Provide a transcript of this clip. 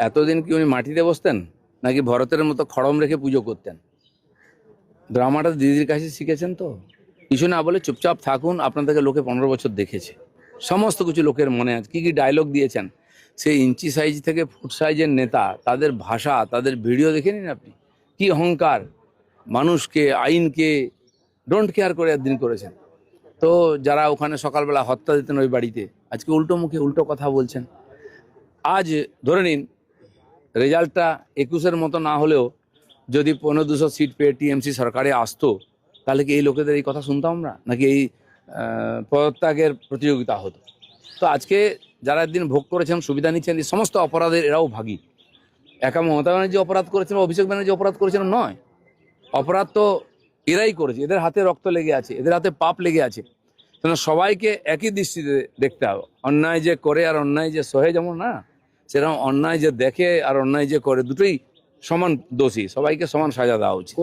এতদিন কি উনি মাটিতে বসতেন নাকি ভরতের মতো খড়ম রেখে পুজো করতেন? ড্রামাটা দিদির কাছে শিখেছেন তো। কিছু না বলে চুপচাপ থাকুন, আপনাদেরকে লোকে 15 বছর দেখেছে, সমস্ত কিছু লোকের মনে আছে। কি কি ডায়লগ দিয়েছেন, সেই ইঞ্চি সাইজ থেকে ফুট সাইজের নেতা, তাদের ভাষা, তাদের ভিডিও দেখে নিন আপনি। কি অহংকার, মানুষকে, আইনকে ডোন্ট কেয়ার করে একদিন করেছেন। তো যারা ওখানে সকালবেলা হত্যা দিতেন ওই বাড়িতে, আজকে উল্টো মুখে উল্টো কথা বলছেন। আজ ধরে নিন রেজাল্টটা 21-এর মতো না হলেও যদি 1500 সিট পেয়ে টিএমসি সরকারে আসতো, তাহলে কি এই লোকেদের এই কথা শুনতাম আমরা, নাকি এই পদত্যাগের প্রতিযোগিতা হতো? তো আজকে যারা একদিন ভোগ করেছেন, সুবিধা নিচ্ছেন, এই সমস্ত অপরাধের এরাও ভাগী। একা মমতা ব্যানার্জি অপরাধ করেছেন, অভিষেক ব্যানার্জি অপরাধ করেছেন নয়, অপরাধ তো এরাই করেছে। এদের হাতে রক্ত লেগে আছে, এদের হাতে পাপ লেগে আছে। সবাইকে একই দৃষ্টিতে দেখতে হবে। অন্যায় যে করে আর অন্যায় যে সহে, যেমন না, সেরকম অন্যায় যে দেখে আর অন্যায় যে করে, দুটোই সমান দোষী, সবাইকে সমান সাজা দেওয়া উচিত।